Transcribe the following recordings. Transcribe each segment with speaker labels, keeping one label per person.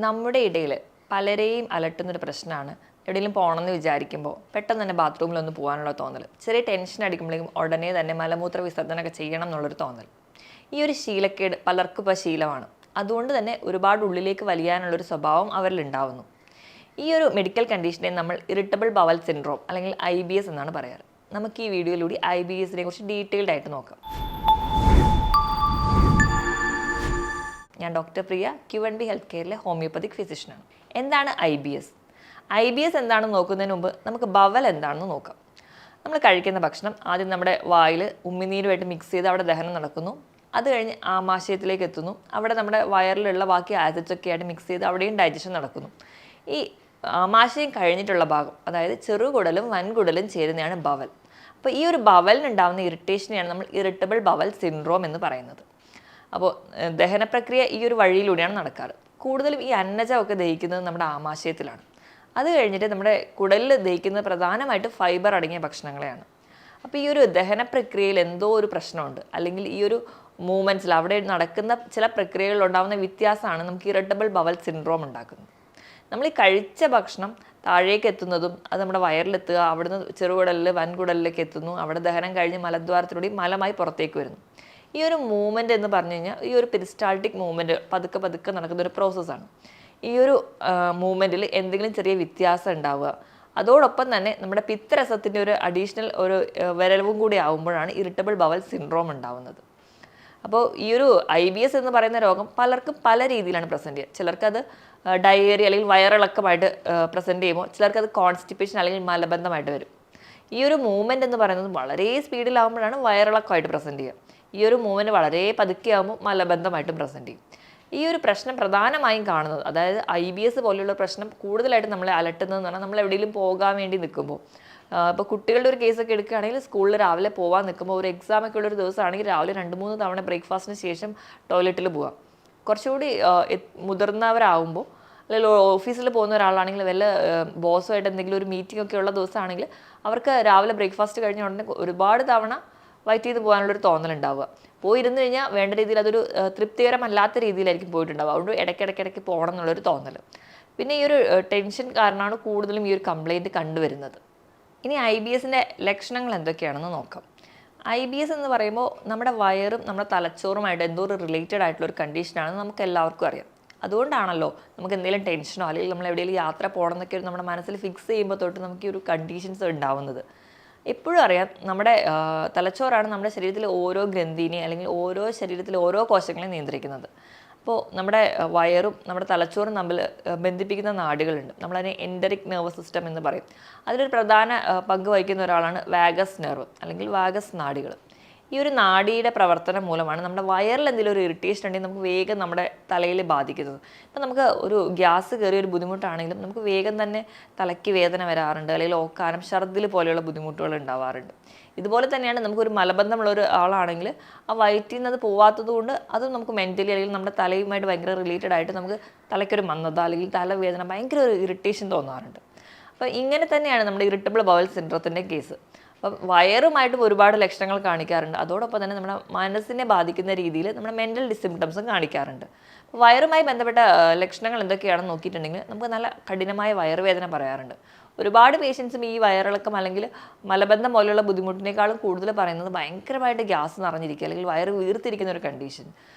Speaker 1: നമ്മുടെ ഇടയിൽ പലരെയും അലട്ടുന്നൊരു പ്രശ്നമാണ് എവിടെയെങ്കിലും പോകണമെന്ന് വിചാരിക്കുമ്പോൾ പെട്ടെന്ന് തന്നെ ബാത്റൂമിലൊന്ന് പോകാനുള്ള തോന്നൽ. ചെറിയ ടെൻഷൻ അടിക്കുമ്പോഴേക്കും ഉടനെ തന്നെ മലമൂത്ര വിസർജനമൊക്കെ ചെയ്യണം എന്നുള്ളൊരു തോന്നൽ. ഈ ഒരു ശീലക്കേട് പലർക്കും ഇപ്പോൾ ശീലമാണ്. അതുകൊണ്ട് തന്നെ ഒരുപാട് ഉള്ളിലേക്ക് വലിയാനുള്ളൊരു സ്വഭാവം അവരിൽ ഉണ്ടാവുന്നു. ഈ ഒരു മെഡിക്കൽ കണ്ടീഷനെ നമ്മൾ ഇറിറ്റബിൾ ബവൽ സിൻഡ്രോം അല്ലെങ്കിൽ IBS എന്നാണ് പറയാറ്. നമുക്ക് ഈ വീഡിയോയിലൂടെ IBSനെ കുറിച്ച് ഡീറ്റെയിൽഡ് ആയിട്ട് നോക്കാം. ഞാൻ ഡോക്ടർ പ്രിയ, Q&B ഹെൽത്ത് കെയറിലെ ഹോമിയോപ്പതിക് ഫിസിഷ്യനാണ്. എന്താണ് IBS? IBS എന്താണെന്ന് നോക്കുന്നതിന് മുമ്പ് നമുക്ക് ബവൽ എന്താണെന്ന് നോക്കാം. നമ്മൾ കഴിക്കുന്ന ഭക്ഷണം ആദ്യം നമ്മുടെ വായിൽ ഉമ്മിനീരുമായിട്ട് മിക്സ് ചെയ്ത് അവിടെ ദഹനം നടക്കുന്നു. അത് കഴിഞ്ഞ് ആമാശയത്തിലേക്ക് എത്തുന്നു. അവിടെ നമ്മുടെ വയറിലുള്ള ബാക്കി ആസിഡ്സ് ഒക്കെ ആയിട്ട് മിക്സ് ചെയ്ത് അവിടെയും ഡൈജഷൻ നടക്കുന്നു. ഈ ആമാശയം കഴിഞ്ഞിട്ടുള്ള ഭാഗം, അതായത് ചെറുകുടലും വൻകുടലും ചേരുന്നതാണ് ബവൽ. അപ്പോൾ ഈ ഒരു ബവലിനുണ്ടാകുന്ന ഇറിറ്റേഷനെയാണ് നമ്മൾ ഇറിറ്റബിൾ ബവൽ സിൻഡ്രോം എന്ന് പറയുന്നത്. അപ്പോൾ ദഹന പ്രക്രിയ ഈ ഒരു വഴിയിലൂടെയാണ് നടക്കാറ്. കൂടുതലും ഈ അന്നജമൊക്കെ ദഹിക്കുന്നത് നമ്മുടെ ആമാശയത്തിലാണ്. അത് കഴിഞ്ഞിട്ട് നമ്മുടെ കുടലിൽ ദഹിക്കുന്നത് പ്രധാനമായിട്ട് ഫൈബർ അടങ്ങിയ ഭക്ഷണങ്ങളെയാണ്. അപ്പോൾ ഈ ഒരു ദഹന പ്രക്രിയയിൽ എന്തോ ഒരു പ്രശ്നമുണ്ട്, അല്ലെങ്കിൽ ഈ ഒരു മൂവ്മെൻറ്റ്സിൽ അവിടെ നടക്കുന്ന ചില പ്രക്രിയകളിൽ ഉണ്ടാകുന്ന വ്യത്യാസമാണ് നമുക്ക് ഇറിറ്റബിൾ ബവൽ സിൻഡ്രോം ഉണ്ടാക്കുന്നത്. നമ്മൾ ഈ കഴിച്ച ഭക്ഷണം താഴേക്ക് എത്തുന്നതും അത് നമ്മുടെ വയറിലെത്തുക, അവിടുന്ന് ചെറുകുടലിൽ വൻകുടലിലേക്ക് എത്തുന്നു, അവിടെ ദഹനം കഴിഞ്ഞ് മലദ്വാരത്തിലൂടെ മലമായി പുറത്തേക്ക് വരുന്നു. ഈ ഒരു മൂവ്മെൻറ്റ് എന്ന് പറഞ്ഞു കഴിഞ്ഞാൽ ഈ ഒരു പെരിസ്റ്റാൾട്ടിക് മൂവ്മെൻറ്റ് പതുക്കെ പതുക്കെ നടക്കുന്ന ഒരു പ്രോസസ്സാണ്. ഈ ഒരു മൂവ്മെൻറ്റിൽ എന്തെങ്കിലും ചെറിയ വ്യത്യാസം ഉണ്ടാവുക, അതോടൊപ്പം തന്നെ നമ്മുടെ പിത്തരസത്തിൻ്റെ ഒരു അഡീഷണൽ ഒരു വരവും കൂടി ആകുമ്പോഴാണ് ഇറിറ്റബിൾ ബവൽ സിൻഡ്രോം ഉണ്ടാവുന്നത്. അപ്പോൾ ഈ ഒരു IBS എന്ന് പറയുന്ന രോഗം പലർക്കും പല രീതിയിലാണ് പ്രസൻറ്റ് ചെയ്യുക. ചിലർക്കത് ഡയേറി അല്ലെങ്കിൽ വയറിളക്കമായിട്ട് പ്രസൻറ്റ് ചെയ്യുമ്പോൾ ചിലർക്കത് കോൺസ്റ്റിപ്പേഷൻ അല്ലെങ്കിൽ മലബന്ധമായിട്ട് വരും. ഈ ഒരു മൂവ്മെൻറ്റ് എന്ന് പറയുന്നത് വളരെ സ്പീഡിലാകുമ്പോഴാണ് വയറിളക്കമായിട്ട് പ്രസൻറ്റ് ചെയ്യുക. ഈ ഒരു മൂവ്മെൻറ്റ് വളരെ പതുക്കെ ആകുമ്പോൾ മലബന്ധമായിട്ടും പ്രസൻറ്റ് ചെയ്യും. ഈ ഒരു പ്രശ്നം പ്രധാനമായും കാണുന്നത്, അതായത് IBS പോലെയുള്ള പ്രശ്നം കൂടുതലായിട്ട് നമ്മളെ അലട്ടുന്നതെന്ന് പറഞ്ഞാൽ നമ്മൾ എവിടെയെങ്കിലും പോകാൻ വേണ്ടി നിൽക്കുമ്പോൾ, ഇപ്പോൾ കുട്ടികളുടെ ഒരു കേസൊക്കെ എടുക്കുകയാണെങ്കിൽ സ്കൂളിൽ രാവിലെ പോകാൻ നിൽക്കുമ്പോൾ ഒരു എക്സാമൊക്കെ ഉള്ളൊരു ദിവസമാണെങ്കിൽ രാവിലെ 2-3 തവണ ബ്രേക്ക്ഫാസ്റ്റിന് ശേഷം ടോയ്ലറ്റിൽ പോകാം. കുറച്ചുകൂടി മുതിർന്നവരാകുമ്പോൾ അല്ലെങ്കിൽ ഓഫീസിൽ പോകുന്ന ഒരാളാണെങ്കിൽ വല്ല ബോസുമായിട്ട് എന്തെങ്കിലും ഒരു മീറ്റിംഗ് ഒക്കെ ഉള്ള ദിവസമാണെങ്കിൽ അവർക്ക് രാവിലെ ബ്രേക്ക്ഫാസ്റ്റ് കഴിഞ്ഞ ഉടനെ ഒരുപാട് തവണ വയറ്റ് ചെയ്ത് പോകാനുള്ളൊരു തോന്നലുണ്ടാവുക. പോയിരുന്നു കഴിഞ്ഞാൽ വേണ്ട രീതിയിൽ അതൊരു തൃപ്തികരമല്ലാത്ത രീതിയിലായിരിക്കും പോയിട്ടുണ്ടാവുക. അതുകൊണ്ട് ഇടയ്ക്കിടയ്ക്ക് പോകണം എന്നുള്ളൊരു തോന്നൽ. പിന്നെ ഈ ഒരു ടെൻഷൻ കാരണമാണ് കൂടുതലും ഈ ഒരു കംപ്ലയിൻറ്റ് കണ്ടുവരുന്നത്. ഇനി IBSൻ്റെ ലക്ഷണങ്ങൾ എന്തൊക്കെയാണെന്ന് നോക്കാം. IBS എന്ന് പറയുമ്പോൾ നമ്മുടെ വയറും നമ്മുടെ തലച്ചോറുമായിട്ട് എന്തോ ഒരു റിലേറ്റഡ് ആയിട്ടുള്ളൊരു കണ്ടീഷനാണെന്ന് നമുക്ക് എല്ലാവർക്കും അറിയാം. അതുകൊണ്ടാണല്ലോ നമുക്ക് എന്തെങ്കിലും ടെൻഷനോ അല്ലെങ്കിൽ നമ്മൾ എവിടെയെങ്കിലും യാത്ര പോകണം എന്നൊക്കെ നമ്മുടെ മനസ്സിൽ ഫിക്സ് ചെയ്യുമ്പോൾ തൊട്ട് നമുക്ക് ഈ ഒരു കണ്ടീഷൻസ് ഉണ്ടാവുന്നത്. എപ്പോഴും അറിയാം, നമ്മുടെ തലച്ചോറാണ് നമ്മുടെ ശരീരത്തിലെ ഓരോ ഗ്രന്ഥിനെ അല്ലെങ്കിൽ ഓരോ ശരീരത്തിലെ ഓരോ കോശങ്ങളെയും നിയന്ത്രിക്കുന്നത്. അപ്പോൾ നമ്മുടെ വയറും നമ്മുടെ തലച്ചോറും തമ്മിൽ ബന്ധിപ്പിക്കുന്ന നാഡികളുണ്ട്. നമ്മളതിനെ എൻഡറിക് നെർവസ് സിസ്റ്റം എന്ന് പറയും. അതിലൊരു പ്രധാന പങ്ക് വഹിക്കുന്ന ഒരാളാണ് വാഗസ് നെർവ് അല്ലെങ്കിൽ വാഗസ് നാഡികൾ. ഈ ഒരു നാഡിയുടെ പ്രവർത്തനം മൂലമാണ് നമ്മുടെ വയറിൽ എന്തെങ്കിലും ഒരു ഇറിറ്റേഷൻ ഉണ്ടെങ്കിൽ നമുക്ക് വേഗം നമ്മുടെ തലയിൽ ബാധിക്കുന്നത്. ഇപ്പം നമുക്ക് ഒരു ഗ്യാസ് കയറിയ ഒരു ബുദ്ധിമുട്ടാണെങ്കിലും നമുക്ക് വേഗം തന്നെ തലയ്ക്ക് വേദന വരാറുണ്ട്, അല്ലെങ്കിൽ ഓക്കാനം, ഛർദ്ദിൽ പോലെയുള്ള ബുദ്ധിമുട്ടുകൾ ഉണ്ടാവാറുണ്ട്. ഇതുപോലെ തന്നെയാണ് നമുക്കൊരു മലബന്ധമുള്ള ഒരു ആളാണെങ്കിൽ ആ വയറ്റിൽ നിന്ന് അത് പോവാത്തത് കൊണ്ട് അതും നമുക്ക് മെൻ്റലി അല്ലെങ്കിൽ നമ്മുടെ തലയുമായിട്ട് ഭയങ്കര റിലേറ്റഡ് ആയിട്ട് നമുക്ക് തലയ്ക്കൊരു മന്ദത അല്ലെങ്കിൽ തലവേദന, ഭയങ്കര ഒരു ഇറിറ്റേഷൻ തോന്നാറുണ്ട്. അപ്പോൾ ഇങ്ങനെ തന്നെയാണ് നമ്മുടെ ഇറിറ്റബിൾ ബവൽ സിൻഡ്രോത്തിൻ്റെ കേസ്. അപ്പം വയറുമായിട്ടും ഒരുപാട് ലക്ഷണങ്ങൾ കാണിക്കാറുണ്ട്. അതോടൊപ്പം തന്നെ നമ്മുടെ മനസ്സിനെ ബാധിക്കുന്ന രീതിയിൽ നമ്മുടെ മെൻ്റൽ സിംറ്റംസും കാണിക്കാറുണ്ട്. അപ്പോൾ വയറുമായി ബന്ധപ്പെട്ട ലക്ഷണങ്ങൾ എന്തൊക്കെയാണെന്ന് നോക്കിയിട്ടുണ്ടെങ്കിൽ നമുക്ക് നല്ല കഠിനമായ വയറുവേദന പറയാറുണ്ട്. ഒരുപാട് പേഷ്യൻസും ഈ വയറിളക്കം അല്ലെങ്കിൽ മലബന്ധം പോലെയുള്ള ബുദ്ധിമുട്ടിനേക്കാളും കൂടുതൽ പറയുന്നത് ഭയങ്കരമായിട്ട് ഗ്യാസ് നിറഞ്ഞിരിക്കുക അല്ലെങ്കിൽ വയറ് വീർത്തിരിക്കുന്ന ഒരു കണ്ടീഷൻ.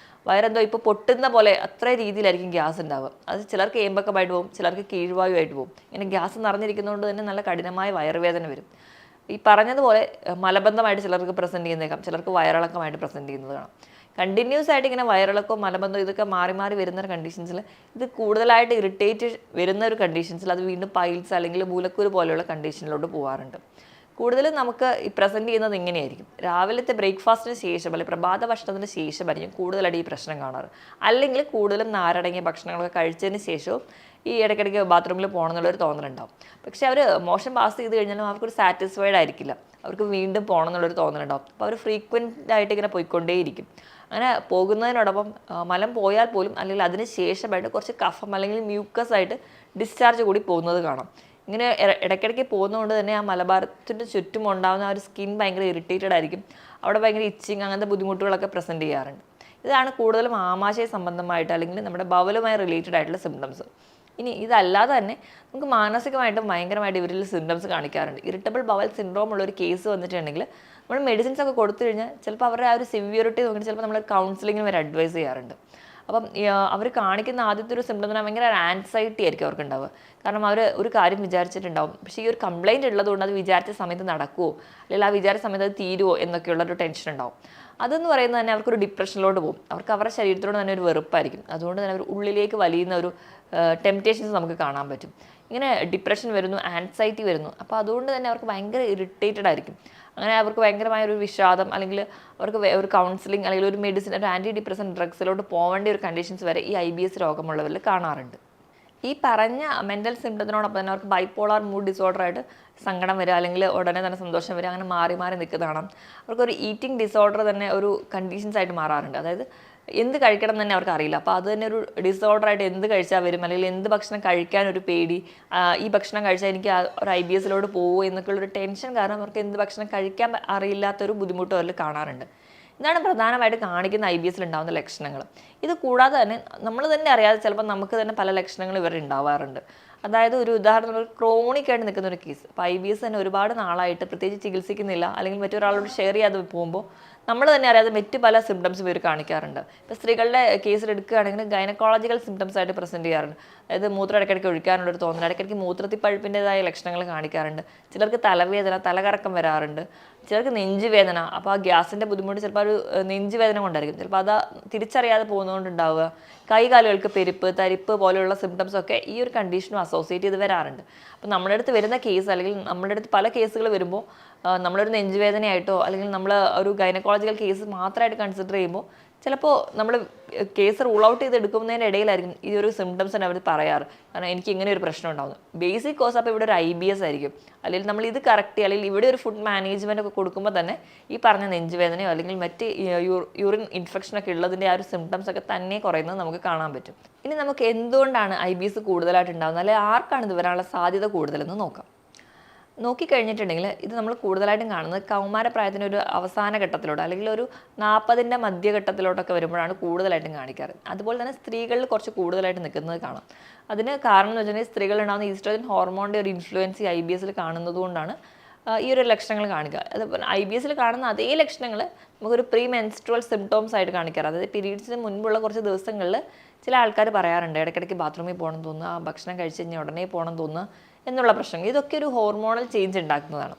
Speaker 1: വയറെന്തോ ഇപ്പോൾ പൊട്ടുന്ന പോലെ അത്ര രീതിയിലായിരിക്കും ഗ്യാസ് ഉണ്ടാവുക. അത് ചിലർക്ക് ഏമ്പക്കമായിട്ട് പോകും, ചിലർക്ക് കീഴ്വായുമായിട്ട് പോകും. ഇങ്ങനെ ഗ്യാസ് നിറഞ്ഞിരിക്കുന്നതുകൊണ്ട് തന്നെ നല്ല കഠിനമായ വയറുവേദന വരും. ഈ പറഞ്ഞതുപോലെ മലബന്ധമായിട്ട് ചിലർക്ക് പ്രസൻറ്റ് ചെയ്യുന്നേക്കാം, ചിലർക്ക് വയറിളക്കമായിട്ട് പ്രസൻറ്റ് ചെയ്യുന്നത് കാണാം. കണ്ടിന്യൂസ് ആയിട്ട് ഇങ്ങനെ വയറിളക്കവും മലബന്ധവും ഇതൊക്കെ മാറി മാറി വരുന്ന ഒരു കണ്ടീഷൻസിൽ, ഇത് കൂടുതലായിട്ട് ഇറിറ്റേറ്റ് വരുന്ന ഒരു കണ്ടീഷൻസിൽ അത് വീണ്ടും പൈൽസ് അല്ലെങ്കിൽ മൂലക്കുരു പോലെയുള്ള കണ്ടീഷനിലോട്ട് പോകാറുണ്ട്. കൂടുതലും നമുക്ക് ഈ പ്രസൻറ്റ് ചെയ്യുന്നത് ഇങ്ങനെയായിരിക്കും. രാവിലത്തെ ബ്രേക്ക്ഫാസ്റ്റിന് ശേഷം അല്ലെങ്കിൽ പ്രഭാത ഭക്ഷണത്തിന് ശേഷമായിരിക്കും കൂടുതലായിട്ട് ഈ പ്രശ്നം കാണാറ്. അല്ലെങ്കിൽ കൂടുതലും നാരടങ്ങിയ ഭക്ഷണങ്ങളൊക്കെ കഴിച്ചതിന് ശേഷവും ഈ ഇടയ്ക്കിടയ്ക്ക് ബാത്റൂമിൽ പോകണം എന്നുള്ളൊരു തോന്നലുണ്ടാവും. പക്ഷെ അവർ മോഷൻ പാസ് ചെയ്ത് കഴിഞ്ഞാലും അവർക്കൊരു സാറ്റിസ്ഫൈഡ് ആയിരിക്കില്ല, അവർക്ക് വീണ്ടും പോകണം എന്നുള്ളൊരു തോന്നലുണ്ടാവും. അപ്പോൾ അവർ ഫ്രീക്വൻ്റ് ആയിട്ട് ഇങ്ങനെ പോയിക്കൊണ്ടേയിരിക്കും. അങ്ങനെ പോകുന്നതിനോടൊപ്പം മലം പോയാൽ പോലും അല്ലെങ്കിൽ അതിന് ശേഷമായിട്ട് കുറച്ച് കഫം അല്ലെങ്കിൽ മ്യൂക്കസ് ആയിട്ട് ഡിസ്ചാർജ് കൂടി പോകുന്നത് കാണാം. ഇങ്ങനെ ഇടയ്ക്കിടയ്ക്ക് പോകുന്നതുകൊണ്ട് തന്നെ ആ മലബാരത്തിൻ്റെ ചുറ്റും ഉണ്ടാകുന്ന ആ ഒരു സ്കിൻ ഭയങ്കര ഇറിറ്റേറ്റഡ് ആയിരിക്കും. അവിടെ ഭയങ്കര ഇച്ചിങ് അങ്ങനത്തെ ബുദ്ധിമുട്ടുകളൊക്കെ പ്രസൻറ്റ് ചെയ്യാറുണ്ട്. ഇതാണ് കൂടുതലും ആമാശയ സംബന്ധമായിട്ട് അല്ലെങ്കിൽ നമ്മുടെ ബവലുമായി റിലേറ്റഡ് ആയിട്ടുള്ള സിംറ്റംസ്. ഇനി ഇതല്ലാതെ തന്നെ നമുക്ക് മാനസികമായിട്ടും ഭയങ്കരമായിട്ട് ഇവരിൽ സിംറ്റംസ് കാണിക്കാറുണ്ട്. ഇറിറ്റബിൾ ബവൽ സിൻഡ്രോം ഉള്ള ഒരു കേസ് വന്നിട്ടുണ്ടെങ്കിൽ നമ്മൾ മെഡിസിൻസ് ഒക്കെ കൊടുത്തു കഴിഞ്ഞാൽ ചിലപ്പോൾ അവരുടെ ആ ഒരു സിവിയറിറ്റി നോക്കിയിട്ട് ചിലപ്പോൾ നമ്മൾ കൗൺസിലിങ്ങിന് വരെ അഡ്വൈസ് ചെയ്യാറുണ്ട്. അപ്പം അവർ കാണിക്കുന്ന ആദ്യത്തെ ഒരു സിംറ്റം തന്നെ ഭയങ്കര ആൻസൈറ്റി ആയിരിക്കും അവർക്ക് ഉണ്ടാവുക. കാരണം അവർ ഒരു കാര്യം വിചാരിച്ചിട്ടുണ്ടാവും, പക്ഷേ ഈ ഒരു കംപ്ലയിൻറ്റ് ഉള്ളതുകൊണ്ട് അത് വിചാരിച്ച സമയത്ത് നടക്കുമോ അല്ലെങ്കിൽ ആ വിചാരിച്ച സമയത്ത് അത് തീരുമോ എന്നൊക്കെയുള്ളൊരു ടെൻഷൻ ഉണ്ടാവും. അതെന്ന് പറയുന്നത് തന്നെ അവർക്കൊരു ഡിപ്രഷനിലോട്ട് പോകും. അവർക്ക് അവരുടെ ശരീരത്തോട് തന്നെ ഒരു വെറുപ്പായിരിക്കും. അതുകൊണ്ട് തന്നെ അവർ ഉള്ളിലേക്ക് വലിയുന്ന ഒരു ടെംപ്റ്റേഷൻസ് നമുക്ക് കാണാൻ പറ്റും. ഇങ്ങനെ ഡിപ്രഷൻ വരുന്നു, ആൻസൈറ്റി വരുന്നു. അപ്പോൾ അതുകൊണ്ട് തന്നെ അവർക്ക് ഭയങ്കര ഇറിറ്റേറ്റഡ് ആയിരിക്കും. അങ്ങനെ അവർക്ക് ഭയങ്കരമായ ഒരു വിഷാദം അല്ലെങ്കിൽ അവർക്ക് ഒരു കൗൺസിലിംഗ് അല്ലെങ്കിൽ ഒരു മെഡിസിൻ, ഒരു ആൻറ്റി ഡിപ്രസൻ ഡ്രഗ്സിലോട്ട് പോകേണ്ട ഒരു കണ്ടീഷൻസ് വരെ ഈ IBS രോഗമുള്ളവരിൽ കാണാറുണ്ട്. ഈ പറഞ്ഞ മെൻ്റൽ സിംറ്റത്തിനോടൊപ്പം തന്നെ അവർക്ക് ബൈപ്പോളാർ മൂഡ് ഡിസോർഡർ ആയിട്ട് സങ്കടം വരിക അല്ലെങ്കിൽ ഉടനെ തന്നെ സന്തോഷം വരിക, അങ്ങനെ മാറി മാറി നിൽക്കുന്നതാണ്. അവർക്കൊരു ഈറ്റിംഗ് ഡിസോർഡർ തന്നെ ഒരു കണ്ടീഷൻസ് ആയിട്ട് മാറാറുണ്ട്. അതായത് എന്ത് കഴിക്കണം തന്നെ അവർക്ക് അറിയില്ല. അപ്പോൾ അത് തന്നെ ഒരു ഡിസോർഡർ ആയിട്ട് എന്ത് കഴിച്ചാൽ വരും അല്ലെങ്കിൽ എന്ത് ഭക്ഷണം കഴിക്കാൻ ഒരു പേടി, ഈ ഭക്ഷണം കഴിച്ചാൽ എനിക്ക് ഒരു IBSലോട്ട് പോകുമോ എന്നൊക്കെയുള്ളൊരു ടെൻഷൻ കാരണം അവർക്ക് എന്ത് ഭക്ഷണം കഴിക്കാൻ അറിയില്ലാത്തൊരു ബുദ്ധിമുട്ട് അവരിൽ കാണാറുണ്ട്. ഇതാണ് പ്രധാനമായിട്ട് കാണിക്കുന്ന IBSൽ ഉണ്ടാകുന്ന ലക്ഷണങ്ങൾ. ഇത് കൂടാതെ തന്നെ നമ്മൾ തന്നെ അറിയാതെ ചിലപ്പോൾ നമുക്ക് തന്നെ പല ലക്ഷണങ്ങൾ ഇവർ ഉണ്ടാവാറുണ്ട്. അതായത് ഒരു ഉദാഹരണം, ഒരു ക്രോണിക് ആയിട്ട് നിൽക്കുന്ന ഒരു കേസ്. അപ്പോൾ IBS തന്നെ ഒരുപാട് നാളായിട്ട് പ്രത്യേകിച്ച് ചികിത്സിക്കുന്നില്ല അല്ലെങ്കിൽ മറ്റൊരാളോട് ഷെയർ ചെയ്യാതെ പോകുമ്പോൾ നമ്മൾ തന്നെ അറിയാതെ മറ്റ് പല സിംറ്റംസും ഇവർ കാണിക്കാറുണ്ട്. ഇപ്പോൾ സ്ത്രീകളുടെ കേസിൽ എടുക്കുകയാണെങ്കിൽ ഗൈനക്കോളജിക്കൽ സിംറ്റംസ് ആയിട്ട് പ്രസൻറ്റ് ചെയ്യാറുണ്ട്. അതായത് മൂത്രം ഇടയ്ക്കിടയ്ക്ക് ഒഴിക്കാനുള്ളൊരു തോന്നൽ, ഇടയ്ക്കിടയ്ക്ക് മൂത്രത്തിൽ പഴുപ്പിൻ്റെതായ ലക്ഷണങ്ങൾ കാണിക്കാറുണ്ട്. ചിലർക്ക് തലവേദന, തലകറക്കം വരാറുണ്ട്. ചിലർക്ക് നെഞ്ചുവേദന. അപ്പോൾ ആ ഗ്യാസിൻ്റെ ബുദ്ധിമുട്ട് ചിലപ്പോൾ ഒരു നെഞ്ചുവേദന കൊണ്ടായിരിക്കും. ചിലപ്പോൾ അത് തിരിച്ചറിയാതെ പോകുന്നതുകൊണ്ടുണ്ടാവുക. കൈകാലുകൾക്ക് പെരുപ്പ്, തരിപ്പ് പോലെയുള്ള സിംറ്റംസൊക്കെ ഈ ഒരു കണ്ടീഷനും അസോസിയേറ്റ് ചെയ്ത് വരാറുണ്ട്. അപ്പോൾ നമ്മുടെ അടുത്ത് വരുന്ന കേസ് അല്ലെങ്കിൽ നമ്മുടെ അടുത്ത് പല കേസുകൾ വരുമ്പോൾ നമ്മളൊരു നെഞ്ചുവേദനയായിട്ടോ അല്ലെങ്കിൽ നമ്മൾ ഒരു ഗൈനക്കോളജിക്കൽ കേസ് മാത്രമായിട്ട് കൺസിഡർ ചെയ്യുമ്പോൾ ചിലപ്പോൾ നമ്മൾ കേസ് റൂൾ ഔട്ട് ചെയ്ത് എടുക്കുന്നതിൻ്റെ ഇടയിലായിരിക്കും ഈ ഒരു സിംറ്റംസ് തന്നെ അവർ പറയാറ്. കാരണം എനിക്ക് ഇങ്ങനെ ഒരു പ്രശ്നം ഉണ്ടാകുന്നു. ബേസിക് കോസ് അപ്പോൾ ഇവിടെ ഒരു IBS ആയിരിക്കും. അല്ലെങ്കിൽ നമ്മൾ ഇത് കറക്റ്റ് അല്ലെങ്കിൽ ഇവിടെ ഒരു ഫുഡ് മാനേജ്മെൻ്റ് ഒക്കെ കൊടുക്കുമ്പോൾ തന്നെ ഈ പറഞ്ഞ നെഞ്ചുവേദനയോ അല്ലെങ്കിൽ മറ്റ് യൂറിൻ ഇൻഫെക്ഷനൊക്കെ ഉള്ളതിൻ്റെ ആ ഒരു സിംറ്റംസ് ഒക്കെ തന്നെ കുറയുന്നത് നമുക്ക് കാണാൻ പറ്റും. ഇനി നമുക്ക് എന്തുകൊണ്ടാണ് IBS കൂടുതലായിട്ട് ഉണ്ടാകുന്നത്, അല്ലെങ്കിൽ ആർക്കാണ് ഇത് വരാനുള്ള സാധ്യത കൂടുതലെന്ന് നോക്കാം. നോക്കിക്കഴിഞ്ഞിട്ടുണ്ടെങ്കിൽ ഇത് നമ്മൾ കൂടുതലായിട്ടും കാണുന്നത് കൗമാരപ്രായത്തിൻ്റെ ഒരു അവസാന ഘട്ടത്തിലോട്ട് അല്ലെങ്കിൽ ഒരു 40ൻ്റെ മധ്യഘട്ടത്തിലോട്ടൊക്കെ വരുമ്പോഴാണ് കൂടുതലായിട്ടും കാണിക്കാറ്. അതുപോലെ തന്നെ സ്ത്രീകളിൽ കുറച്ച് കൂടുതലായിട്ട് നിൽക്കുന്നത് കാണാം. അതിന് കാരണം എന്ന് വെച്ചിട്ടുണ്ടെങ്കിൽ സ്ത്രീകളിലുണ്ടാകുന്ന ഈസ്ട്രോജൻ ഹോർമോണിൻ്റെ ഒരു ഇൻഫ്ലുവൻസ് IBSൽ കാണുന്നത് കൊണ്ടാണ് ഈ ഒരു ലക്ഷണങ്ങൾ കാണിക്കുക. അതുപോലെ IBSൽ കാണുന്ന അതേ ലക്ഷണങ്ങൾ നമുക്കൊരു പ്രീ മെൻസ്ട്രുവൽ സിംറ്റംസ് ആയിട്ട് കാണിക്കാറ്. അതായത് പീരീഡ്സിന് മുൻപുള്ള കുറച്ച് ദിവസങ്ങളിൽ ചില ആൾക്കാർ പറയാറുണ്ട് ഇടയ്ക്കിടയ്ക്ക് ബാത്റൂമിൽ പോകണം തോന്നുക, ഭക്ഷണം കഴിച്ച് കഴിഞ്ഞാൽ ഉടനെ പോകണം തോന്നുക എന്നുള്ള പ്രശ്നങ്ങൾ. ഇതൊക്കെ ഒരു ഹോർമോണൽ ചേഞ്ച് ഉണ്ടാക്കുന്നതാണ്.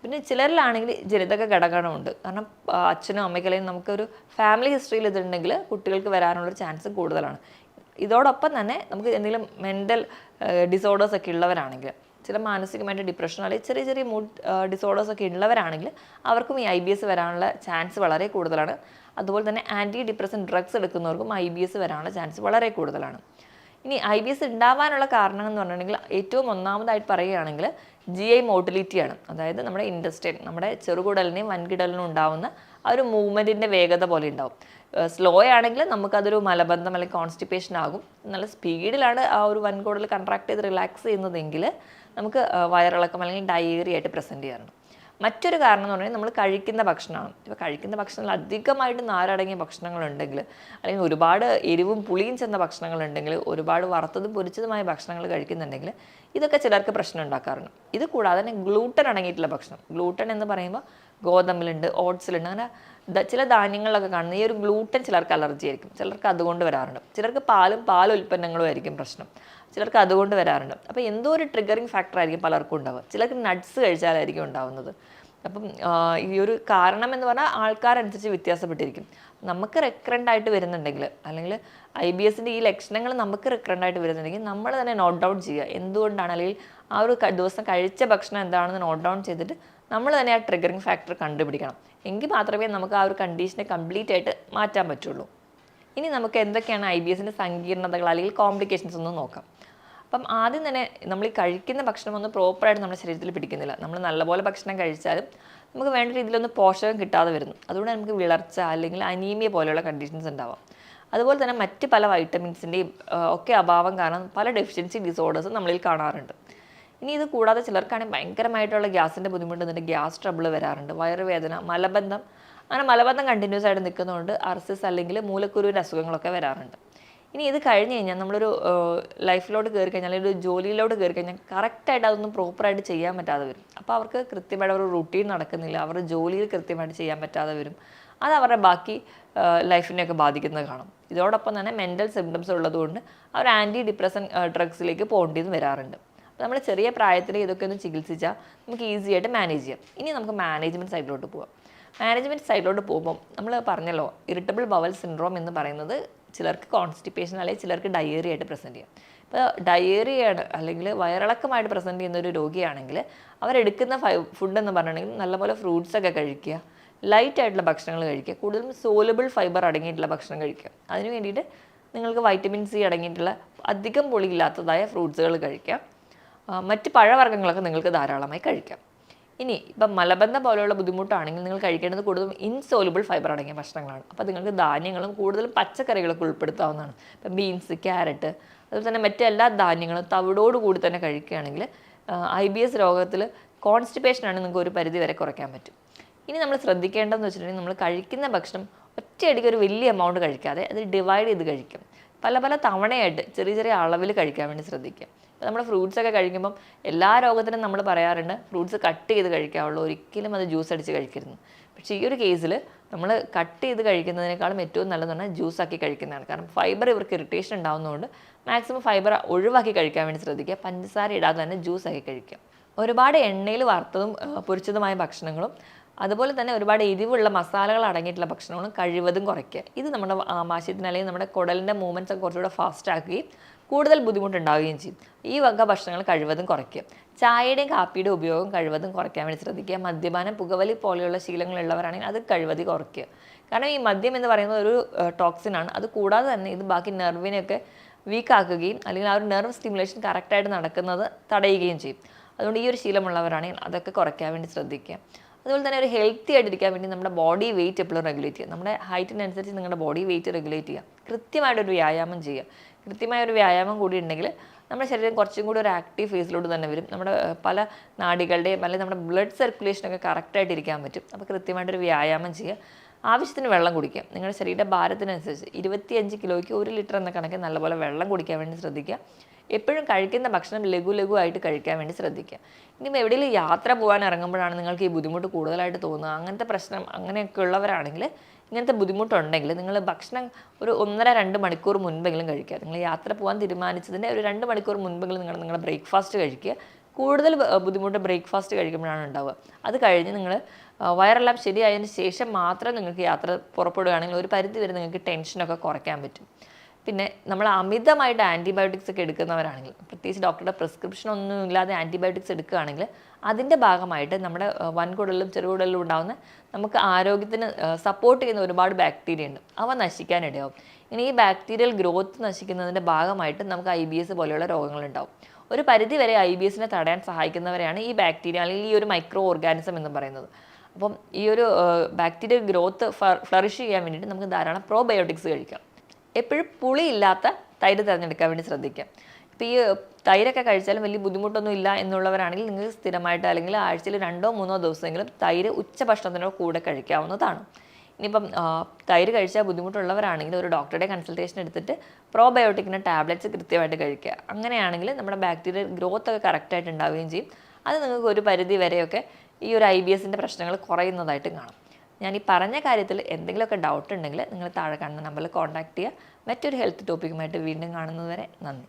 Speaker 1: പിന്നെ ചിലരിലാണെങ്കിൽ ജനിതക ഘടകമുണ്ട്. കാരണം അച്ഛനും അമ്മയ്ക്കും അല്ലെങ്കിൽ നമുക്കൊരു ഫാമിലി ഹിസ്റ്ററിയിൽ ഇതുണ്ടെങ്കിൽ കുട്ടികൾക്ക് വരാനുള്ളൊരു ചാൻസ് കൂടുതലാണ്. ഇതോടൊപ്പം തന്നെ നമുക്ക് എന്തെങ്കിലും മെൻ്റൽ ഡിസോർഡേഴ്സ് ഒക്കെ ഉള്ളവരാണെങ്കിൽ, ചില മാനസികമായിട്ട് ഡിപ്രഷൻ അല്ലെങ്കിൽ ചെറിയ ചെറിയ മൂഡ് ഡിസോർഡേഴ്സ് ഒക്കെ ഉള്ളവരാണെങ്കിൽ അവർക്കും ഈ IBS വരാനുള്ള ചാൻസ് വളരെ കൂടുതലാണ്. അതുപോലെ തന്നെ ആൻറ്റി ഡിപ്രസൻ ഡ്രഗ്സ് എടുക്കുന്നവർക്കും IBS വരാനുള്ള ചാൻസ് വളരെ കൂടുതലാണ്. ഇനി IBS ഉണ്ടാവാനുള്ള കാരണം എന്ന് പറഞ്ഞിട്ടുണ്ടെങ്കിൽ ഏറ്റവും ഒന്നാമതായിട്ട് പറയുകയാണെങ്കിൽ GI മോട്ടിലിറ്റിയാണ്. അതായത് നമ്മുടെ ഇൻറ്റസ്റ്റൈൻ, നമ്മുടെ ചെറുകുടലിനെയും വൻകിടലിനും ഉണ്ടാവുന്ന ആ ഒരു മൂവ്മെൻറ്റിൻ്റെ വേഗത പോലെ ഉണ്ടാവും. സ്ലോ ആണെങ്കിൽ നമുക്കതൊരു മലബന്ധം അല്ലെങ്കിൽ കോൺസ്റ്റിപ്പേഷൻ ആകും. നല്ല സ്പീഡിലാണ് ആ ഒരു വൻകുടൽ കൺട്രാക്ട് ചെയ്ത് റിലാക്സ് ചെയ്യുന്നതെങ്കിൽ നമുക്ക് വയറിളക്കം അല്ലെങ്കിൽ ഡയേറിയ ആയിട്ട് പ്രസൻറ്റ് ചെയ്യാറുണ്ട്. മറ്റൊരു കാരണം എന്ന് പറഞ്ഞാൽ നമ്മൾ കഴിക്കുന്ന ഭക്ഷണമാണ്. ഇപ്പോൾ കഴിക്കുന്ന ഭക്ഷണത്തിൽ അധികമായിട്ട് നാരടങ്ങിയ ഭക്ഷണങ്ങളുണ്ടെങ്കിൽ അല്ലെങ്കിൽ ഒരുപാട് എരിവും പുളിയും ചെന്ന ഭക്ഷണങ്ങളുണ്ടെങ്കിൽ, ഒരുപാട് വറുത്തതും പൊരിച്ചതുമായ ഭക്ഷണങ്ങൾ കഴിക്കുന്നുണ്ടെങ്കിൽ ഇതൊക്കെ ചിലർക്ക് പ്രശ്നം ഉണ്ടാക്കാറുണ്ട്. ഇത് കൂടാതെ തന്നെ ഗ്ലൂട്ടൻ അടങ്ങിയിട്ടുള്ള ഭക്ഷണം, ഗ്ലൂട്ടൻ എന്ന് പറയുമ്പോൾ ഗോതമ്പിലുണ്ട്, ഓട്സിലുണ്ട്, അങ്ങനെ ചില ധാന്യങ്ങളിലൊക്കെ കാണുന്ന ഈ ഒരു ഗ്ലൂട്ടൻ ചിലർക്ക് അലർജി ആയിരിക്കും. ചിലർക്ക് അതുകൊണ്ട് വരാറുണ്ട്. ചിലർക്ക് പാൽ ഉൽപ്പന്നങ്ങളും ആയിരിക്കും പ്രശ്നം. ചിലർക്ക് അതുകൊണ്ട് വരാറുണ്ട്. അപ്പോൾ എന്തോ ഒരു ട്രിഗറിങ് ഫാക്ടർ ആയിരിക്കും പലർക്കും ഉണ്ടാവുക. ചിലർക്ക് നട്ട്സ് കഴിച്ചാലായിരിക്കും ഉണ്ടാവുന്നത്. അപ്പം ഈ ഒരു കാരണം എന്ന് പറഞ്ഞാൽ ആൾക്കാരനുസരിച്ച് വ്യത്യാസപ്പെട്ടിരിക്കും. നമുക്ക് റെക്കറൻ്റ് ആയിട്ട് വരുന്നുണ്ടെങ്കിൽ അല്ലെങ്കിൽ IBSൻ്റെ ഈ ലക്ഷണങ്ങൾ നമുക്ക് റെക്കറൻ്റ് ആയിട്ട് വരുന്നുണ്ടെങ്കിൽ നമ്മൾ തന്നെ നോട്ട് ഡൗൺ ചെയ്യുക. എന്തുകൊണ്ടാണ്, അല്ലെങ്കിൽ ആ ഒരു ദിവസം കഴിച്ച ഭക്ഷണം എന്താണെന്ന് നോട്ട് ഡൗൺ ചെയ്തിട്ട് നമ്മൾ തന്നെ ആ ട്രിഗറിങ് ഫാക്ടർ കണ്ടുപിടിക്കണം. എങ്കിൽ മാത്രമേ നമുക്ക് ആ ഒരു കണ്ടീഷനെ കംപ്ലീറ്റ് ആയിട്ട് മാറ്റാൻ പറ്റുള്ളൂ. ഇനി നമുക്ക് എന്തൊക്കെയാണ് IBSൻ്റെ സങ്കീർണതകൾ അല്ലെങ്കിൽ കോംപ്ലിക്കേഷൻസ് ഒന്ന് നോക്കാം. അപ്പം ആദ്യം തന്നെ നമ്മൾ ഈ കഴിക്കുന്ന ഭക്ഷണമൊന്നും പ്രോപ്പറായിട്ട് നമ്മുടെ ശരീരത്തിൽ പിടിക്കുന്നില്ല. നമ്മൾ നല്ലപോലെ ഭക്ഷണം കഴിച്ചാലും നമുക്ക് വേണ്ട രീതിയിലൊന്നും പോഷകം കിട്ടാതെ വരുന്നു. അതുകൊണ്ട് നമുക്ക് വിളർച്ച അല്ലെങ്കിൽ അനീമിയ പോലെയുള്ള കണ്ടീഷൻസ് ഉണ്ടാവാം. അതുപോലെ തന്നെ മറ്റ് പല വൈറ്റമിൻസിൻ്റെയും ഒക്കെ അഭാവം കാരണം പല ഡെഫിഷ്യൻസി ഡിസോർഡേഴ്സും നമ്മളിൽ കാണാറുണ്ട്. ഇനി ഇത് കൂടാതെ ചിലർക്കാണെങ്കിൽ ഭയങ്കരമായിട്ടുള്ള ഗ്യാസിൻ്റെ ബുദ്ധിമുട്ട്, ഗ്യാസ് ട്രബിൾ വരാറുണ്ട്, വയറുവേദന, മലബന്ധം, അങ്ങനെ മലബന്ധം കണ്ടിന്യൂസ് ആയിട്ട് നിൽക്കുന്നതുകൊണ്ട് അർസിസ് അല്ലെങ്കിൽ മൂലക്കുരുവിൻ്റെ അസുഖങ്ങളൊക്കെ വരാറുണ്ട്. ഇനി ഇത് കഴിഞ്ഞ് കഴിഞ്ഞാൽ നമ്മളൊരു ലൈഫിലോട്ട് കയറി കഴിഞ്ഞാൽ അല്ലെങ്കിൽ ഒരു ജോലിയിലോട്ട് കയറി കഴിഞ്ഞാൽ കറക്റ്റായിട്ട് അതൊന്നും പ്രോപ്പറായിട്ട് ചെയ്യാൻ പറ്റാതെ വരും. അപ്പോൾ അവർക്ക് കൃത്യമായിട്ട് ഒരു റുട്ടീൻ നടക്കുന്നില്ല, അവരുടെ ജോലിയിൽ കൃത്യമായിട്ട് ചെയ്യാൻ പറ്റാതെ വരും. അത് അവരുടെ ബാക്കി ലൈഫിനെയൊക്കെ ബാധിക്കുന്നത് കാണും. ഇതോടൊപ്പം തന്നെ മെൻ്റൽ സിംറ്റംസ് ഉള്ളതുകൊണ്ട് അവർ ആൻറ്റി ഡിപ്രസൻ ഡ്രഗ്സിലേക്ക് പോകേണ്ടിയെന്ന് വരാറുണ്ട്. അപ്പോൾ നമ്മൾ ചെറിയ പ്രായത്തിൽ ഇതൊക്കെ ഒന്ന് ചികിത്സിച്ചാൽ നമുക്ക് ഈസി ആയിട്ട് മാനേജ് ചെയ്യാം. ഇനി നമുക്ക് മാനേജ്മെൻറ്റ് സൈഡിലോട്ട് പോകാം. മാനേജ്മെൻറ്റ് സൈഡിലോട്ട് പോകുമ്പോൾ നമ്മൾ പറഞ്ഞല്ലോ, ഇറിറ്റബിൾ ബവൽ സിൻഡ്രോം എന്ന് പറയുന്നത് ചിലർക്ക് കോൺസ്റ്റിപ്പേഷൻ അല്ലെങ്കിൽ ചിലർക്ക് ഡയേറിയ ആയിട്ട് പ്രസൻറ്റ് ചെയ്യാം. ഇപ്പോൾ ഡയേറിയാണ് അല്ലെങ്കിൽ വയറിളക്കമായിട്ട് പ്രസൻറ്റ് ചെയ്യുന്ന ഒരു രോഗിയാണെങ്കിൽ അവരെടുക്കുന്ന ഫുഡ് എന്ന് പറഞ്ഞിട്ടുണ്ടെങ്കിൽ നല്ലപോലെ ഫ്രൂട്ട്സൊക്കെ കഴിക്കുക, ലൈറ്റ് ആയിട്ടുള്ള ഭക്ഷണങ്ങൾ കഴിക്കുക, കൂടുതലും സോലബിൾ ഫൈബർ അടങ്ങിയിട്ടുള്ള ഭക്ഷണം കഴിക്കുക. അതിന് വേണ്ടിയിട്ട് നിങ്ങൾക്ക് വൈറ്റമിൻ സി അടങ്ങിയിട്ടുള്ള അധികം പൊളിയില്ലാത്തതായ ഫ്രൂട്ട്സുകൾ കഴിക്കാം. മറ്റ് പഴവർഗ്ഗങ്ങളൊക്കെ നിങ്ങൾക്ക് ധാരാളമായി കഴിക്കാം. ഇനി ഇപ്പം മലബന്ധം പോലെയുള്ള ബുദ്ധിമുട്ടാണെങ്കിൽ നിങ്ങൾ കഴിക്കേണ്ടത് കൂടുതലും ഇൻസോലബിൾ ഫൈബർ അടങ്ങിയ ഭക്ഷണങ്ങളാണ്. അപ്പോൾ നിങ്ങൾക്ക് ധാന്യങ്ങളും കൂടുതലും പച്ചക്കറികളൊക്കെ ഉൾപ്പെടുത്താവുന്നതാണ്. ഇപ്പം ബീൻസ്, ക്യാരറ്റ്, അതുപോലെ തന്നെ മറ്റെല്ലാ ധാന്യങ്ങളും തവിടോട് കൂടി തന്നെ കഴിക്കുകയാണെങ്കിൽ IBS രോഗത്തിൽ കോൺസ്റ്റിപ്പേഷനാണ് നിങ്ങൾക്ക് ഒരു പരിധി വരെ കുറയ്ക്കാൻ പറ്റും. ഇനി നമ്മൾ ശ്രദ്ധിക്കേണ്ടതെന്ന് വെച്ചിട്ടുണ്ടെങ്കിൽ നമ്മൾ കഴിക്കുന്ന ഭക്ഷണം ഒറ്റയടിക്ക് ഒരു വലിയ എമൗണ്ട് കഴിക്കാതെ അത് ഡിവൈഡ് ചെയ്ത് കഴിക്കും. പല പല തവണയായിട്ട് ചെറിയ ചെറിയ അളവിൽ കഴിക്കാൻ വേണ്ടി ശ്രദ്ധിക്കുക. ഇപ്പോൾ നമ്മൾ ഫ്രൂട്ട്സൊക്കെ കഴിക്കുമ്പം എല്ലാ രോഗത്തിനും നമ്മൾ പറയാറുണ്ട് ഫ്രൂട്ട്സ് കട്ട് ചെയ്ത് കഴിക്കാവുള്ളൂ, ഒരിക്കലും അത് ജ്യൂസ് അടിച്ച് കഴിക്കരുത്. പക്ഷേ ഈ ഒരു കേസിൽ നമ്മൾ കട്ട് ചെയ്ത് കഴിക്കുന്നതിനേക്കാളും ഏറ്റവും നല്ലതെന്ന് പറഞ്ഞാൽ ജ്യൂസാക്കി കഴിക്കുന്നതാണ്. കാരണം ഫൈബർ ഇവർക്ക് ഇറിറ്റേഷൻ ഉണ്ടാകുന്നതുകൊണ്ട് മാക്സിമം ഫൈബർ ഒഴിവാക്കി കഴിക്കാൻ വേണ്ടി ശ്രദ്ധിക്കുക. പഞ്ചസാര ഇടാതെ തന്നെ ജ്യൂസാക്കി കഴിക്കുക. ഒരുപാട് എണ്ണയിൽ വറുത്തതും പൊരിച്ചതുമായ ഭക്ഷണങ്ങളും അതുപോലെ തന്നെ ഒരുപാട് എരിവുള്ള മസാലകൾ അടങ്ങിയിട്ടുള്ള ഭക്ഷണങ്ങളും കഴിവതും കുറയ്ക്കുക. ഇത് നമ്മുടെ ആമാശയത്തിന് അല്ലെങ്കിൽ നമ്മുടെ കുടലിൻ്റെ മൂവ്മെൻറ്റ്സ് ഒക്കെ കുറച്ചുകൂടെ ഫാസ്റ്റ് ആക്കുകയും കൂടുതൽ ബുദ്ധിമുട്ടുണ്ടാവുകയും ചെയ്യും. ഈ വക ഭക്ഷണങ്ങൾ കഴിവതും കുറയ്ക്കുക. ചായയുടെയും കാപ്പിയുടെയും ഉപയോഗം കഴിവതും കുറയ്ക്കാൻ വേണ്ടി ശ്രദ്ധിക്കുക. മദ്യപാനം, പുകവലി പോലെയുള്ള ശീലങ്ങളുള്ളവരാണെങ്കിൽ അത് കഴിവതി കുറയ്ക്കുക. കാരണം ഈ മദ്യം എന്ന് പറയുന്നത് ഒരു ടോക്സിനാണ്. അത് കൂടാതെ തന്നെ ഇത് ബാക്കി നെർവിനെയൊക്കെ വീക്കാക്കുകയും അല്ലെങ്കിൽ ആ ഒരു നെർവ് സ്റ്റിമുലേഷൻ കറക്റ്റായിട്ട് നടക്കുന്നത് തടയുകയും ചെയ്യും. അതുകൊണ്ട് ഈ ഒരു ശീലമുള്ളവരാണെങ്കിൽ അതൊക്കെ കുറയ്ക്കാൻ വേണ്ടി ശ്രദ്ധിക്കുക. അതുപോലെ തന്നെ ഒരു ഹെൽത്തി ആയിട്ടിരിക്കാൻ വേണ്ടി നമ്മുടെ ബോഡി വെയിറ്റ് എപ്പോഴും റെഗുലേറ്റ് ചെയ്യുക. നമ്മുടെ ഹൈറ്റിനനുസരിച്ച് നിങ്ങളുടെ ബോഡി വെയിറ്റ് റെഗുലേറ്റ് ചെയ്യുക. കൃത്യമായിട്ടൊരു വ്യായാമം ചെയ്യുക. കൃത്യമായൊരു വ്യായാമം കൂടി ഉണ്ടെങ്കിൽ നമ്മുടെ ശരീരം കുറച്ചും കൂടി ഒരു ആക്റ്റീവ് ഫേസിലോട്ട് തന്നെ വരും. നമ്മുടെ പല നാഡികളുടെയും അല്ലെങ്കിൽ നമ്മുടെ ബ്ലഡ് സർക്കുലേഷനൊക്കെ കറക്റ്റായിട്ട് ഇരിക്കാൻ പറ്റും. അപ്പോൾ കൃത്യമായിട്ടൊരു വ്യായാമം ചെയ്യുക. ആവശ്യത്തിന് വെള്ളം കുടിക്കുക. നിങ്ങളുടെ ശരീര ഭാരത്തിനനുസരിച്ച് 25 കിലോയ്ക്ക് 1 ലിറ്റർ എന്ന കണക്കിൽ നല്ലപോലെ വെള്ളം കുടിക്കാൻ വേണ്ടി ശ്രദ്ധിക്കുക. എപ്പോഴും കഴിക്കുന്ന ഭക്ഷണം ലഘുവായിട്ട് കഴിക്കാൻ വേണ്ടി ശ്രദ്ധിക്കുക. ഇനിയിപ്പോൾ എവിടെയെങ്കിലും യാത്ര പോകാൻ ഇറങ്ങുമ്പോഴാണ് നിങ്ങൾക്ക് ഈ ബുദ്ധിമുട്ട് കൂടുതലായിട്ട് തോന്നുക, അങ്ങനത്തെ പ്രശ്നം അങ്ങനെയൊക്കെ ഉള്ളവരാണെങ്കിൽ, ഇങ്ങനത്തെ ബുദ്ധിമുട്ടുണ്ടെങ്കിൽ നിങ്ങൾ ഭക്ഷണം ഒരു 1.5-2 മണിക്കൂർ മുൻപെങ്കിലും കഴിക്കുക. നിങ്ങൾ യാത്ര പോകാൻ തീരുമാനിച്ചതിൻ്റെ ഒരു 2 മണിക്കൂർ മുൻപെങ്കിലും നിങ്ങളുടെ ബ്രേക്ക്ഫാസ്റ്റ് കഴിക്കുക. കൂടുതൽ ബുദ്ധിമുട്ട് ബ്രേക്ക്ഫാസ്റ്റ് കഴിക്കുമ്പോഴാണ് ഉണ്ടാവുക. അത് കഴിഞ്ഞ് നിങ്ങൾ വയറെല്ലാം ശരിയായതിന് ശേഷം മാത്രം നിങ്ങൾക്ക് യാത്ര പുറപ്പെടുകയാണെങ്കിൽ ഒരു പരിധി വരെ നിങ്ങൾക്ക് ടെൻഷനൊക്കെ കുറയ്ക്കാൻ പറ്റും. പിന്നെ നമ്മൾ അമിതമായിട്ട് ആൻറ്റിബയോട്ടിക്സ് ഒക്കെ എടുക്കുന്നവരാണെങ്കിൽ, പ്രത്യേകിച്ച് ഡോക്ടറുടെ പ്രിസ്ക്രിപ്ഷൻ ഒന്നും ഇല്ലാതെ ആൻറ്റിബയോട്ടിക്സ് എടുക്കുകയാണെങ്കിൽ അതിൻ്റെ ഭാഗമായിട്ട് നമ്മുടെ വൻകുടലിലും ചെറുകുടലിലും ഉണ്ടാകുന്ന നമുക്ക് ആരോഗ്യത്തിന് സപ്പോർട്ട് ചെയ്യുന്ന ഒരുപാട് ബാക്ടീരിയ ഉണ്ട്. അവ നശിക്കാനിടയാവും. ഇനി ഈ ബാക്ടീരിയൽ ഗ്രോത്ത് നശിക്കുന്നതിൻ്റെ ഭാഗമായിട്ട് നമുക്ക് IBS പോലെയുള്ള രോഗങ്ങളുണ്ടാവും. ഒരു പരിധി വരെ IBSനെ തടയാൻ സഹായിക്കുന്നവരെയാണ് ഈ ബാക്ടീരിയ അല്ലെങ്കിൽ ഈ ഒരു മൈക്രോ ഓർഗാനിസം എന്ന് പറയുന്നത്. അപ്പം ഈ ഒരു ബാക്ടീരിയൽ ഗ്രോത്ത് ഫ്ലറിഷ് ചെയ്യാൻ വേണ്ടിയിട്ട് നമുക്ക് ധാരാളം പ്രോബയോട്ടിക്സ് കഴിക്കാം. എപ്പോഴും പുളിയില്ലാത്ത തൈര് തിരഞ്ഞെടുക്കാൻ വേണ്ടി ശ്രദ്ധിക്കാം. ഇപ്പോൾ ഈ തൈരൊക്കെ കഴിച്ചാലും വലിയ ബുദ്ധിമുട്ടൊന്നും ഇല്ല എന്നുള്ളവരാണെങ്കിൽ നിങ്ങൾക്ക് സ്ഥിരമായിട്ട് അല്ലെങ്കിൽ ആഴ്ചയിൽ 2-3 ദിവസമെങ്കിലും തൈര് ഉച്ചഭക്ഷണത്തിനോട് കൂടെ കഴിക്കാവുന്നതാണ്. ഇനിയിപ്പം തൈര് കഴിച്ചാൽ ബുദ്ധിമുട്ടുള്ളവരാണെങ്കിൽ ഒരു ഡോക്ടറുടെ കൺസൾട്ടേഷൻ എടുത്തിട്ട് പ്രോബയോട്ടിക്കിൻ്റെ ടാബ്ലറ്റ്സ് കൃത്യമായിട്ട് കഴിക്കുക. അങ്ങനെയാണെങ്കിൽ നമ്മുടെ ബാക്ടീരിയൽ ഗ്രോത്ത് ഒക്കെ കറക്റ്റായിട്ട് ഉണ്ടാവുകയും ചെയ്യും. അത് നിങ്ങൾക്ക് ഒരു പരിധി വരെയൊക്കെ ഈ ഒരു IBSൻ്റെ പ്രശ്നങ്ങൾ കുറയുന്നതായിട്ട് കാണാം. ഞാൻ ഈ പറഞ്ഞ കാര്യത്തിൽ എന്തെങ്കിലുമൊക്കെ ഡൗട്ട് ഉണ്ടെങ്കിൽ നിങ്ങൾ താഴെ കാണുന്ന നമ്പറിൽ കോൺടാക്ട് ചെയ്യുക. മറ്റൊരു ഹെൽത്ത് ടോപ്പിക്കുമായിട്ട് വീണ്ടും കാണുന്നതുവരെ നന്ദി.